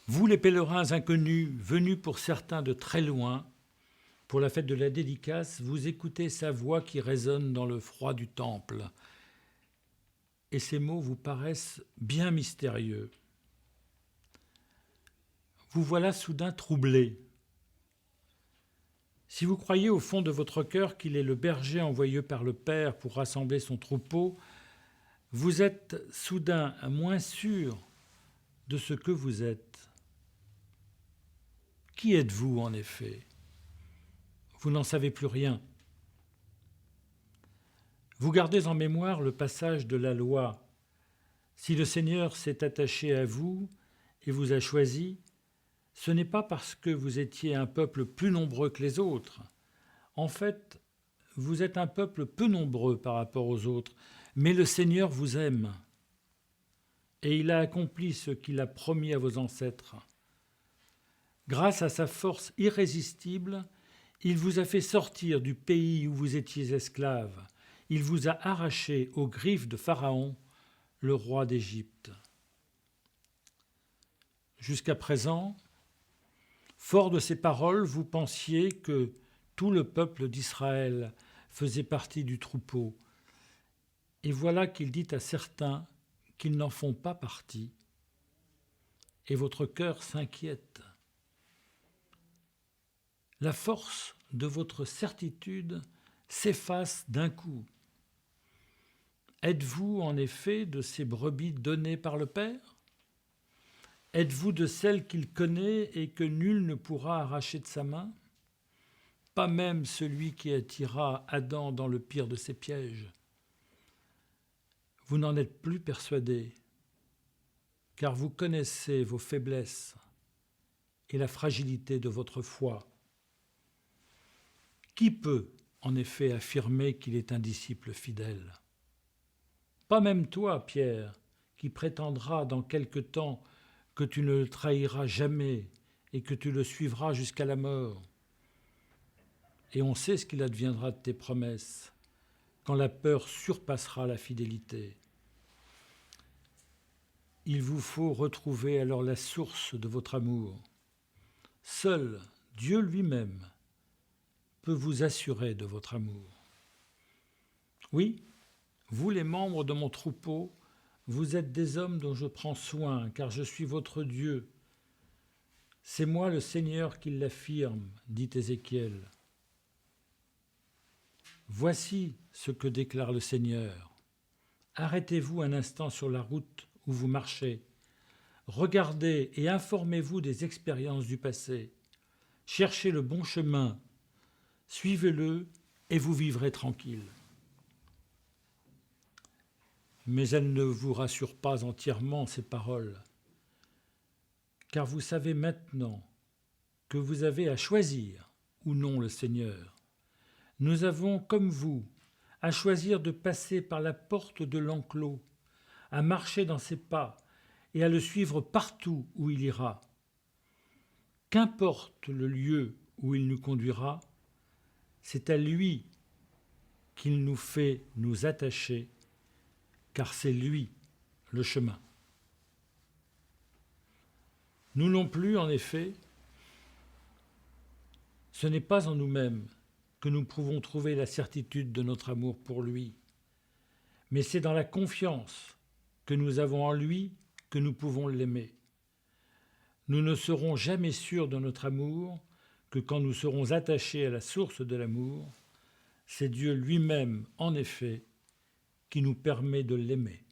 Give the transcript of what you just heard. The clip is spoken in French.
Vous les pèlerins inconnus, venus pour certains de très loin, pour la fête de la dédicace, vous écoutez sa voix qui résonne dans le froid du temple. Et ces mots vous paraissent bien mystérieux. Vous voilà soudain troublé. Si vous croyez au fond de votre cœur qu'il est le berger envoyé par le Père pour rassembler son troupeau, vous êtes soudain moins sûr de ce que vous êtes. Qui êtes-vous en effet ? Vous n'en savez plus rien. Vous gardez en mémoire le passage de la loi. Si le Seigneur s'est attaché à vous et vous a choisi, ce n'est pas parce que vous étiez un peuple plus nombreux que les autres. En fait, vous êtes un peuple peu nombreux par rapport aux autres, mais le Seigneur vous aime. Et il a accompli ce qu'il a promis à vos ancêtres. Grâce à sa force irrésistible, il vous a fait sortir du pays où vous étiez esclaves. Il vous a arraché aux griffes de Pharaon, le roi d'Égypte. Jusqu'à présent, fort de ces paroles, vous pensiez que tout le peuple d'Israël faisait partie du troupeau. Et voilà qu'il dit à certains qu'ils n'en font pas partie. Et votre cœur s'inquiète. La force de votre certitude s'efface d'un coup. Êtes-vous en effet de ces brebis données par le Père ? Êtes-vous de celles qu'il connaît et que nul ne pourra arracher de sa main ? Pas même celui qui attira Adam dans le pire de ses pièges. Vous n'en êtes plus persuadé, car vous connaissez vos faiblesses et la fragilité de votre foi. Qui peut, en effet, affirmer qu'il est un disciple fidèle ? Pas même toi, Pierre, qui prétendras dans quelque temps que tu ne le trahiras jamais et que tu le suivras jusqu'à la mort. Et on sait ce qu'il adviendra de tes promesses, quand la peur surpassera la fidélité. Il vous faut retrouver alors la source de votre amour. Seul Dieu lui-même peut vous assurer de votre amour. Oui, vous les membres de mon troupeau, vous êtes des hommes dont je prends soin, car je suis votre Dieu. C'est moi le Seigneur qui l'affirme, dit Ézéchiel. Voici ce que déclare le Seigneur. Arrêtez-vous un instant sur la route où vous marchez. Regardez et informez-vous des expériences du passé. Cherchez le bon chemin, suivez-le et vous vivrez tranquille. Mais elles ne vous rassurent pas entièrement, ces paroles, car vous savez maintenant que vous avez à choisir ou non le Seigneur. Nous avons, comme vous, à choisir de passer par la porte de l'enclos, à marcher dans ses pas et à le suivre partout où il ira. Qu'importe le lieu où il nous conduira, c'est à lui qu'il nous fait nous attacher, car c'est lui le chemin. Nous non plus, en effet, ce n'est pas en nous-mêmes que nous pouvons trouver la certitude de notre amour pour lui, mais c'est dans la confiance que nous avons en lui que nous pouvons l'aimer. Nous ne serons jamais sûrs de notre amour que quand nous serons attachés à la source de l'amour. C'est Dieu lui-même, en effet, qui nous permet de l'aimer.